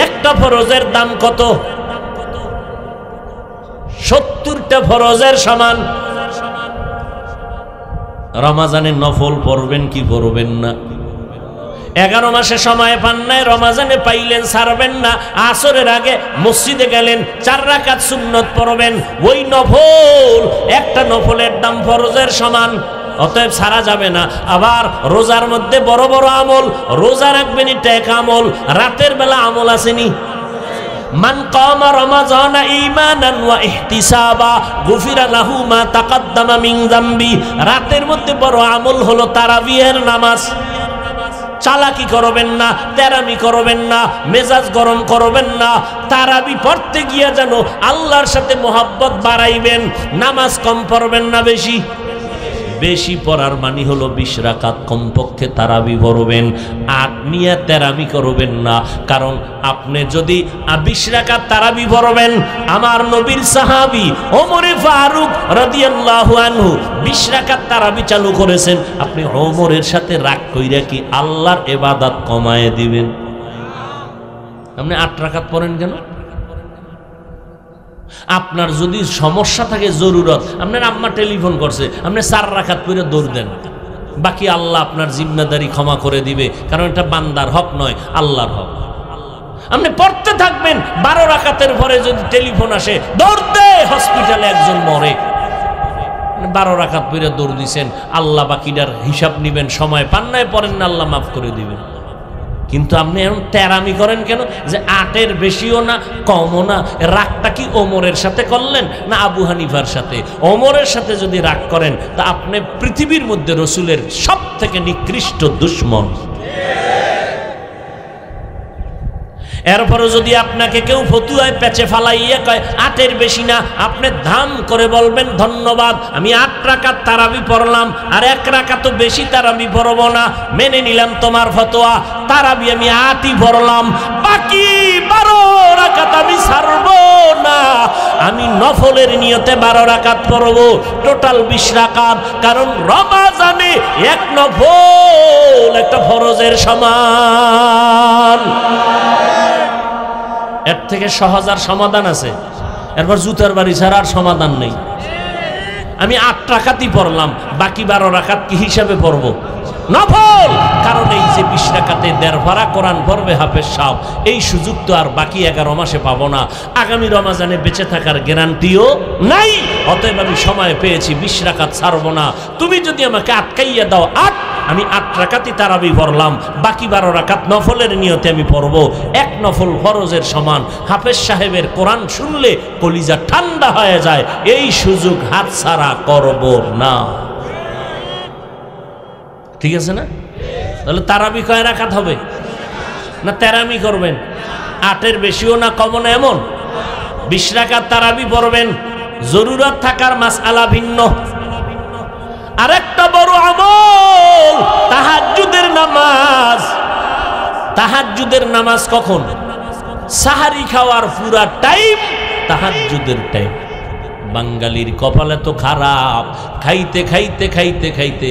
একটা ফরজের দাম কত? 70টা ফরজের সমান। রমাজানে নফল পড়বেন কি পড়বেন না? 11 মাসে সময় পান নাই, রমাজানে পাইলেন, ছাড়বেন না। আসরের আগে মসজিদে গেলেন, 4 রাকাত সুন্নত পড়বেন। ওই নফল, একটা নফলের দাম ফরজের সমান, অতএব ছাড়া যাবে না। আবার রোজার মধ্যে বড় বড় আমল, রোজা রাখবেন, এটা এক আমল। রাতের বেলা আমল আসেনি, মান কামা রমাজানা ঈমানান ওয়া ইহতিসাবা গুফিরা লাহু মা তাকাদ্দামা মিন যামবি। রাতের মধ্যে বড় আমল হলো তারাবিহের নামাজ। চালাকি করবেন না, তেরামি করবেন না, মেজাজ গরম করবেন না। তারাবি পড়তে গিয়া যেন আল্লাহর সাথে মোহাব্বত বাড়াইবেন। নামাজ কম পড়বেন না, বেশি বেশি পড়ার মানে হলো 20 রাকাত কমপক্ষে তারাবি পড়বেন। 8 নিয়ে তেরামি করবেন না, কারণ আপনি যদি 20 রাকাত তারাবি পড়বেন, আমার নবীর সাহাবী ওমরে ফারুক রাদিয়াল্লাহু আনহু 20 রাকাত তারাবি চালু করেছেন। আপনি ওমরের সাথে রাগ কইরা কি আল্লাহর ইবাদত কমায় দিবেন? আপনি 8 রাকাত পড়েন কেন? আপনার যদি সমস্যা থাকে, জরুরত, আপনার আম্মা টেলিফোন করছে, আপনি 4 রাকাত পড়ে দৌড় দেন, বাকি আল্লাহ আপনার জিম্মাদারি ক্ষমা করে দিবে, কারণ এটা বান্দার হক নয়, আল্লাহর হক। আপনি পড়তে থাকবেন, 12 রাকাতের পরে যদি টেলিফোন আসে, দৌড়তে, হসপিটালে একজন মরে, 12 রাকাত পড়ে দৌড় দিছেন, আল্লাহ বাকিটার হিসাব নিবেন, সময় পান নাই, পড়েন না, আল্লাহ মাফ করে দিবেন। কিন্তু আপনি এখন তেরামি করেন কেন? যে 8-এর বেশিও না, কমও না। রাগটা কি ওমরের সাথে করলেন না আবু হানিফার সাথে? ওমরের সাথে যদি রাগ করেন, তা আপনি পৃথিবীর মধ্যে রসুলের সব থেকে নিকৃষ্ট দুশ্মন। এরপরে যদি আপনাকে কেউ ফতুয়ায় পেঁচে ফালাইয়া কয় 8-এর বেশি না, আপনি ধাম করে বলবেন, ধন্যবাদ, আমি 8 রাকাত তারাবি পড়লাম, আর 1 রাকাত বেশি তারাবি পড়ব না, মেনে নিলাম তোমার ফতোয়া। তারাবি আমি 8ই পড়লাম, বাকি 12 রাকাত আমি ছাড়ব না। আমি নফলের নিয়তে 12 রাকাত পড়ব, টোটাল 20 রাকাত। কারণ রমাজানে 1 নফল একটা ফরজের সমান। এর থেকে সহজ আর সমাধান আছে? এরপর জুতার বাড়ি ছাড়া আর সমাধান নেই। আমি 8 রাকাতই পড়লাম, বাকি 12 রাকাত কি হিসাবে পড়ব? নফল। কারণ এই যে 20 রাকাতে 1.5 পারা কোরআন পড়বে হাফেজ সাহেব, এই সুযোগ তো আর বাকি 11 মাসে পাবো না। আগামী রমাজানে বেঁচে থাকার গ্যারান্টিও নাই। অতএব আমি সময় পেয়েছি, 20 রাকাত ছাড়বো না। তুমি যদি আমাকে আটকাইয়া দাও, আমি 8 রাকাতই তারাবি পড়লাম, বাকি 12 রাকাত নফলের নিয়তে আমি পড়ব। 1 নফল ফরজের সমান। হাফেজ সাহেবের কোরআন শুনলে কলিজা ঠান্ডা হয়ে যায়। এই সুযোগ হাতছাড়া করব না। ঠিক আছে না? তাহলে তারাবি কয় রাকাত হবে? না তেরামি করবেন? 8-এর বেশিও না, কমও না, এমন 20 রাকাত তারাবি পড়বেন। জরুরত থাকার মাসআলা ভিন্ন। আরেকটা বড় আমল তাহাজ্জুদের নামাজ। তাহাজ্জুদের নামাজ কখন? সাহারি খাওয়ার পুরা টাইম তাহাজ্জুদের টাইম। বাঙালির কপালে তো খারাপ, খাইতে খাইতে খাইতে খাইতে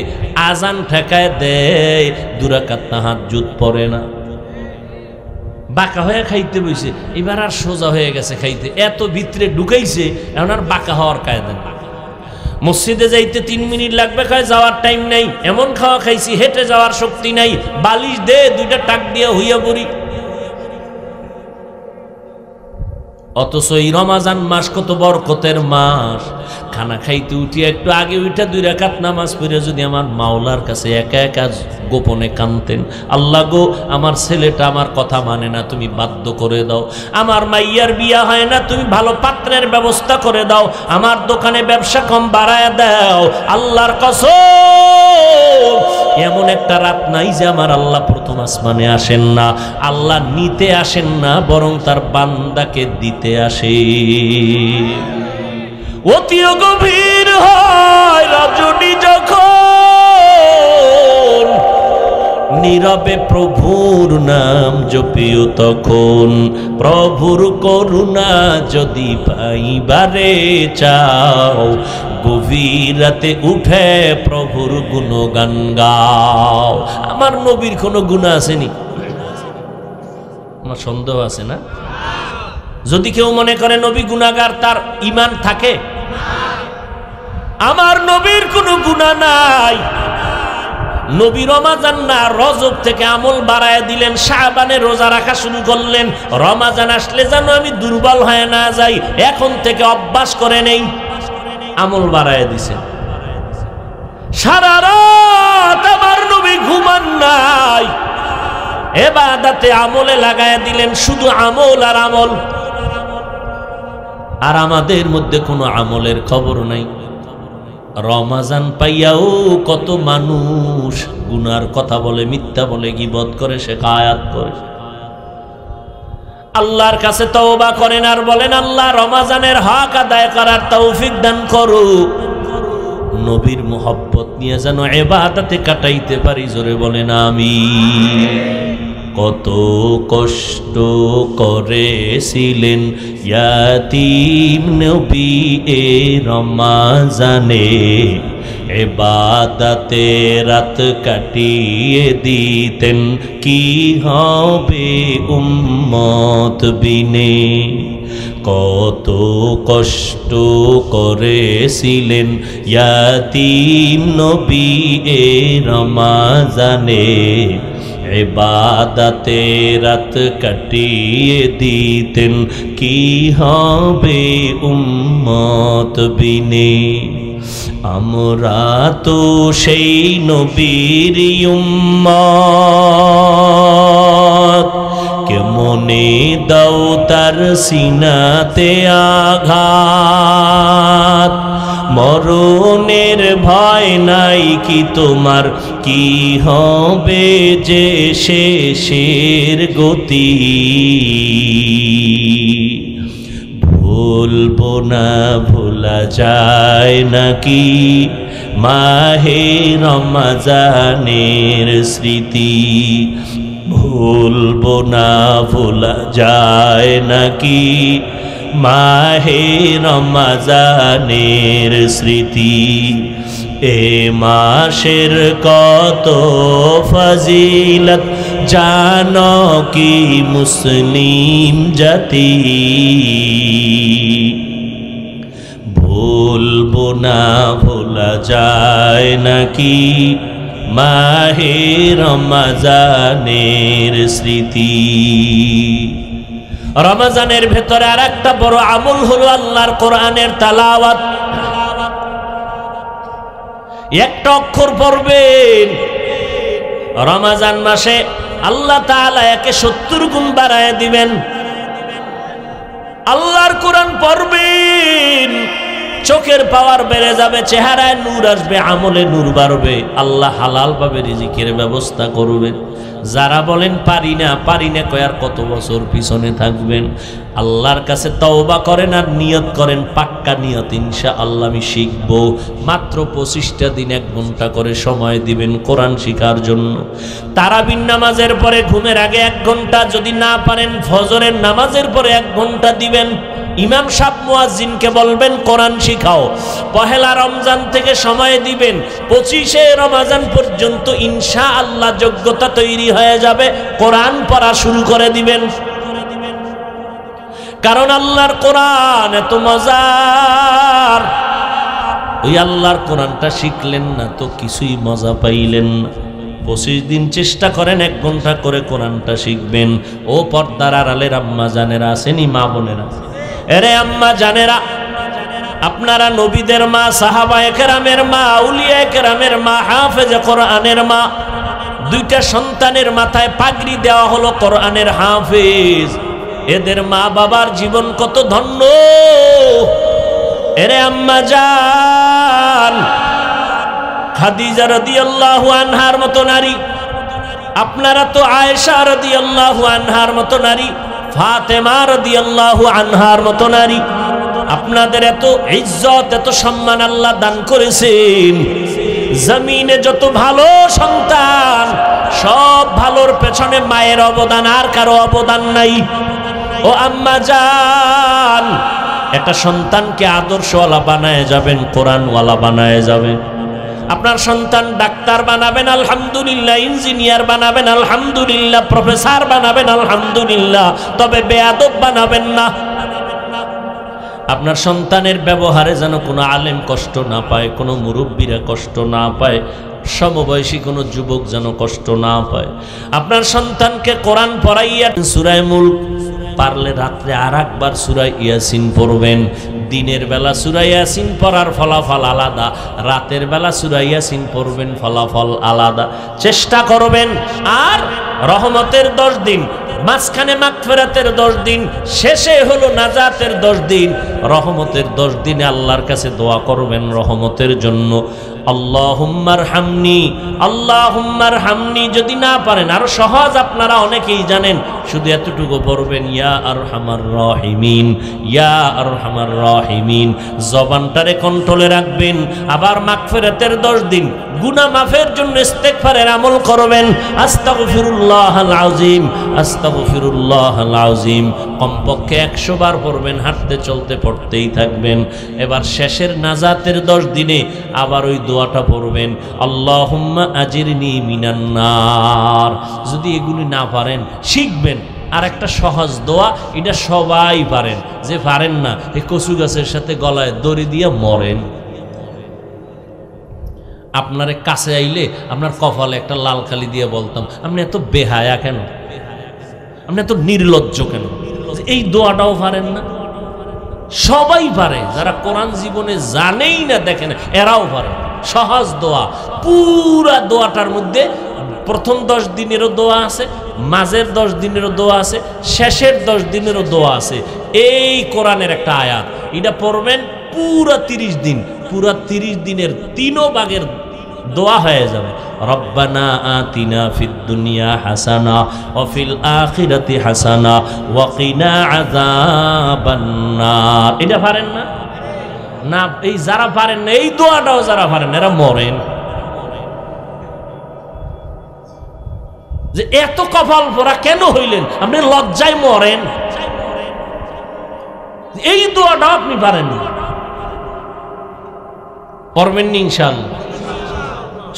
আজান ঠেকায় দেয়, 2 রাকাত তাহাজ্জুদ পড়ে না। বাঁকা হয়ে খাইতে বইছে, এবার আর সোজা হয়ে গেছে খাইতে, এত ভিতরে ঢুকাইছে, এখন আর বাঁকা হওয়ার কায়দা নেই। মসজিদে যাইতে 3 মিনিট লাগবে, খায় যাওয়ার টাইম নাই। এমন খাওয়া খাইছি, হেঁটে যাওয়ার শক্তি নাই। বালিশ দে, 2টা টাক দিয়ে হইয়া পড়ি। অথচ এই রমাজান মাস কত বরকতের মাস। খানা খাইতে উঠিয়া একটু আগে উঠা 2 রাকাত নামাজ পড়ে যদি আমার মাওলার কাছে একা একা গোপনে কাঁদতেন, আল্লাহ গো, আমার ছেলেটা আমার কথা মানে না, তুমি বাধ্য করে দাও। আমার মাইয়ার বিয়া হয় না, তুমি ভালো পাত্রের ব্যবস্থা করে দাও। আমার দোকানে ব্যবসা কম বাড়ায় দাও। আল্লাহর কসম, এমন একটা রাত নাই যে আমার আল্লাহ প্রথম আসমানে আসেন না। আল্লাহ নিতে আসেন না, বরং তার বান্দাকে দিতে আসে। অতিও গভীর হয় রজনী যখন, নীরবে প্রভুর নাম জপিও তখন। প্রভুর করুণা যদি পাইবারে চাও, গভীর রাতে উঠে প্রভুর গুণগান গাও। আমার নবীর কোনো গুনাহ আসেনি? আমার সন্দেহ আছে না? যদি কেউ মনে করে নবী গুনাহগার, তার ঈমান থাকে? আমার নবীর কোনো গুনাহ নাই। নবী রমাজান না রজব থেকে আমল বাড়ায় দিলেন, শাবানে রোজা রাখা শুরু করলেন। রমাজান আসলে যেন আমি দুর্বল হয়ে না যাই, এখন থেকে অভ্যাস করে নেই, আমল বাড়ায় দিছেন। সারা রাত আমার নবী ঘুমান নাই, ইবাদতে আমলে লাগায় দিলেন, শুধু আমল আর আমল। আর আমাদের মধ্যে কোনো আমলের খবর নাই। রমাজান পাইয়াও কত মানুষ গুনার কথা বলে, মিথ্যা বলে, গীবত করে, শিকায়াত করে। আল্লাহর কাছে তওবা করেন আর বলেন, আল্লাহ রমাজানের হক আদায় করার তৌফিক দান করো, নবীর মুহাব্বত নিয়ে যেন ইবাদতে কাটাইতে পারি। জোরে বলেন আমিন। কত কষ্ট করেছিলেন ইয়াতীম নবী এ রমাজানে, ইবাদতে রাত কাটিয়ে দিতেন, কি হবে উম্মত বিনে। কত কষ্ট করেছিলেন ইয়াতীম নবী এ রমাজানে, ইবাদতে রাত কাটিয়ে দিতেন, কি হবে উম্মত বিনে। আমরা তো সেই নবীর উম্মত, কেমনে দাও তার সিনাতে আঘাত। মরণের ভয় নাই কি তোমার, কি হবে যে শেষের গতি। ভুলবো না ভোলা যায় নাকি মাহে রমজানের স্মৃতি। ভুলবো না ভোলা যায় নাকি মাহে রমজানের স্মৃতি। এ মাসের কত ফজিলত জানো কি মুসলিম জাতি। ভুলবো না ভোলা যায় নাকি মাহে রমজানের স্মৃতি। রমজানের ভেতরে আর একটা বড় আমল হলো আল্লাহর কোরআনের তেলাওয়াত। একটা অক্ষর পড়বেন, রমজান মাসে আল্লাহ তাআলা একে 70 গুণ বাড়ায় দিবেন। আল্লাহর কোরআন পড়বেন, চোখের পাওয়ার বেড়ে যাবে, চেহারায় নূর আসবে, আমলে নূর বাড়বে। আল্লাহ হালাল ভাবে রিজিকের ব্যবস্থা করবেন। যারা বলেন পারি না কয়ার কত বছর পিছনে থাকবেন। আল্লাহর কাছে তওবা করেন আর নিয়ত করেন, পাক্কা নিয়ত, ইনশাআল্লাহ আমি শিখবো। মাত্র 25টা দিন 1 ঘন্টা করে সময় দিবেন কোরআন শিখার জন্য। তারাবির নামাজের পরে ঘুমের আগে 1 ঘন্টা, যদি না পারেন ফজরের নামাজের পরে 1 ঘন্টা দিবেন। ইমাম সাহেব মুয়াজ্জিনকে বলবেন কোরআন শিখাও। পহেলা রমজান থেকে সময় দিবেন, 25শে রমজান পর্যন্ত ইনশাআল্লাহ যোগ্যতা তৈরি হয়ে যাবে, কোরআন পড়া শুরু করে দিবেন। কারণ আল্লাহর কোরআন এত মজার, ওই আল্লাহর কোরআনটা শিখলেন না তো কিছুই মজা পাইলেন না। 25 দিন চেষ্টা করেন 1 ঘন্টা করে কোরআনটা শিখবেন। ও পর্দার আড়ালের আম্মা জানেরা আসেনি, মা বোনেরা, এরে আম্মা জানেরা, আপনারা নবীদের মা, সাহাবায়ে কেরামের মা, আউলিয়ায়ে কেরামের মা, হাফেজে কোরআনের মা। 2টা সন্তানের মাথায় পাগড়ি দেওয়া হলো কোরআনের হাফেজ। এদের মা বাবার জীবন কত ধন্য। এরে আম্মা জান, খাদিজা রাদিয়াল্লাহু আনহার মতো নারী, আপনারা তো আয়েশা রাদিয়াল্লাহু আনহার মতো নারী, ফাতেমা রাদিয়াল্লাহু আনহার মতো নারী। আপনাদের এত ইজ্জত, এত সম্মান আল্লাহ দান করেছেন। জমিনে যত ভালো সন্তান, সব ভালোর পেছনে মায়ের অবদান, আর কারো অবদান নাই। ও আম্মা জান, একটা সন্তানকে আদর্শওয়ালা বানায় যাবেন, কোরআনওয়ালা বানায় যাবেন। আপনার সন্তান ডাক্তার বানাবেন আলহামদুলিল্লাহ, ইঞ্জিনিয়ার বানাবেন আলহামদুলিল্লাহ, প্রফেসর বানাবেন আলহামদুলিল্লাহ, তবে বেয়াদব বানাবেন না। আপনার সন্তানের ব্যবহারে যেন কোনো আলেম কষ্ট না পায়, কোনো মুরব্বীরা কষ্ট না পায়। সমবয়সী কোনো যুবক যেন কষ্ট না পায়। আপনার সন্তানকে কোরআন পড়াইয়া সূরা মুলক, পারলে রাত্রে আর একবার সূরা ইয়াসিন পড়বেন। দিনের বেলা সূরা ইয়াসিন পড়ার ফলাফল আলাদা, রাতের বেলা সূরা ইয়াসিন পড়বেন ফলাফল আলাদা। চেষ্টা করবেন। আর রহমতের 10 দিন, মাঝখানে মাগফিরাতের 10 দিন, শেষে হলো নাজাতের 10 দিন। রহমতের 10 দিনে আল্লাহর কাছে দোয়া করবেন রহমতের জন্য। আল্লাহুম্মারহামনি, আল্লাহুম্মারহামনি। যদি না পারেন, আরো সহজ আপনারা অনেকেই জানেন, শুধু এতটুকু পড়বেন, ইয়া আরহামার রাহিমিন, ইয়া আরহামার রাহিমিন। জবানটারে কন্ট্রোলে রাখবেন। আবার মাগফিরাতের 10 দিন, গুনাহ মাফের জন্য ইস্তেগফারের আমল করবেন। আস্তাগফিরুল্লাহাল আযীম, আস্তাগফিরুল্লাহাল আযীম কমপক্ষে 100 বার পড়বেন। হাঁটতে চলতে পড়তেই থাকবেন। এবার শেষের নাজাতের 10 দিনে আবার ওই দোয়াটা পড়বেন, আল্লাহুম্মা আজিরনি মিনান নার। যদি এগুলি না পারেন, শিখবেন আর একটা সহজ দোয়া, এটা সবাই পারেন। যে পারেন না, এই কচু গাছের সাথে গলায় দড়ি দিয়ে মরেন। আপনারে কাছে আইলে আপনার কপালে একটা লাল কালি দিয়ে বলতাম, আপনি এত বেহায়া কেন, আপনি এত নির্লজ্জ কেন? এই দোয়াটাও পারেন না? সবাই পারে, যারা কোরআন জীবনে জানেই না, দেখেন, এরাও পারে। সহজ দোয়া। পুরা দোয়াটার মধ্যে প্রথম 10 দিনেরও দোয়া আছে, মাঝের 10 দিনেরও দোয়া আছে, শেষের 10 দিনেরও দোয়া আছে। এই কোরআনের একটা আয়াত, এটা পড়বেন পুরা 30 দিন। পুরা 30 দিনের 3 ভাগের দোয়া হয়ে যাবে। রব্বানা আতিনা ফিদ দুনিয়া হাসানা ওয়া ফিল আখিরাতি হাসানা ওয়া কিনা আযাবান নার। এটা পারেন না? না, এই যারা পারেন না, এই দোয়াটাও যারা পারেন, এরা মরেন। যে এত কপাল পোড়া কেন হইলেন? আপনি লজ্জায় মরেন। এই দোয়াটাও আপনি পারেন না, পড়বেন নি ইনশাআল্লাহ।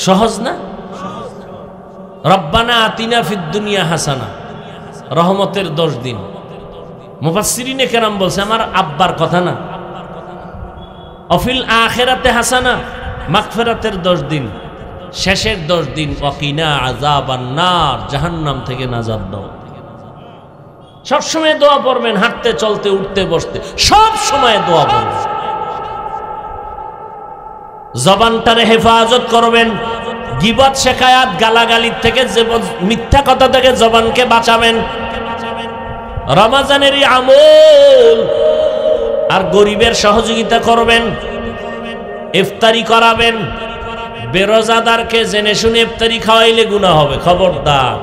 সহজ না? রব্বানা আতিনা ফিদ দুনিয়া হাসানা, রহমতের 10 দিন। মুফাসসিরিনে কেরাম বলছে, আমার আব্বার কথা না। অফিল আখিরাতে হাসানা, মাগফিরাতের 10 দিন, শেষের 10 দিন ওয়াকিনা আযাবান নার, জাহান্নাম থেকে নাজাত দাও। সবসময় দোয়া পড়বেন, হাঁটতে চলতে উঠতে বসতে সব সময় দোয়া পড়বেন। জবানটারে হেফাজত করবেন। গীবত, শিকায়াত, গালাগালির থেকে, মিথ্যা কথা থেকে জবানকে বাঁচাবেন। রমজানের আমল। আর গরিবের সহযোগিতা করবেন, ইফতারি করাবেন। বেরোজাদারকে জেনে শুনে ইফতারি খাওয়াইলে গুনাহ হবে, খবরদার।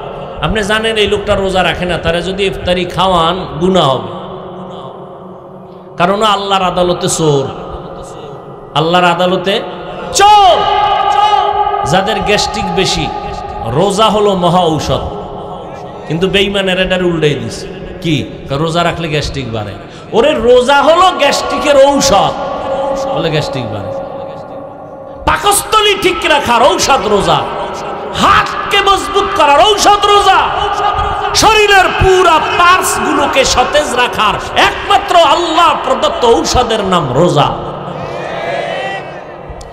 আপনি জানেন এই লোকটা রোজা রাখে না, তারা যদি ইফতারি খাওয়ান গুনাহ হবে। কারণ আল্লাহর আদালতে চোর, আল্লাহর আদালতে চোর। যাদের গ্যাস্ট্রিক বেশি, রোজা হলো মহা ঔষধ, কিন্তু বেঈমানের এটার উল্টাই দিছে। কি? রোজা রাখলে গ্যাস্ট্রিক বাড়ে। ওরে রোজা হলো গ্যাস্ট্রিকের ঔষধ, বলে গ্যাস্ট্রিক বাড়ে। পাকস্থলী ঠিক রাখার ঔষধ রোজা, হাতকে মজবুত করার ঔষধ রোজা, শরীরের পুরা পার্টস গুলোকে সতেজ রাখার একমাত্র আল্লাহ প্রদত্ত ঔষধের নাম রোজা।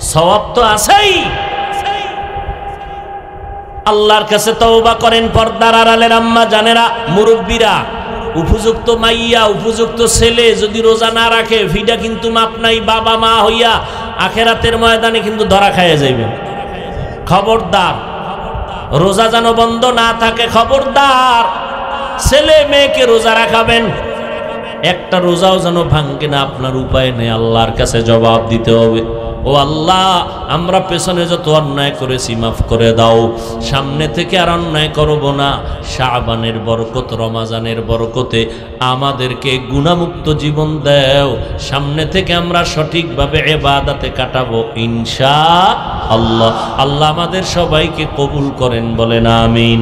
সওয়াব তো আছেই। আল্লাহর কাছে তওবা করেন। পর্দার আড়ালের আম্মা জানেরা, মুরব্বীরা, উপযুক্ত মাইয়া, উপযুক্ত ছেলে যদি রোজা না রাখে, ভিডা কিন্তু মাপ নাই। বাবা মা হইয়া আখেরাতের ময়দানে কিন্তু ধরা খাইয়া যাইবেন। খবরদার, রোজা যেন বন্ধ না থাকে। খবরদার, ছেলে মেয়েকে রোজা রাখাবেন। একটা রোজাও যেন ভাঙ্গে না। আপনার উপায় নেই, আল্লাহর কাছে জবাব দিতে হবে। ও আল্লাহ, আমরা পেছনে যত অন্যায় করেছি মাফ করে দাও, সামনে থেকে আর অন্যায় করব না। শাবানের বরকত, রমাজানের বরকতে আমাদেরকে গুনাহমুক্ত জীবন দাও। সামনে থেকে আমরা সঠিকভাবে ইবাদতে কাটাবো ইনশাআল্লাহ। আল্লাহ আমাদের সবাইকে কবুল করেন, বলেন আমিন।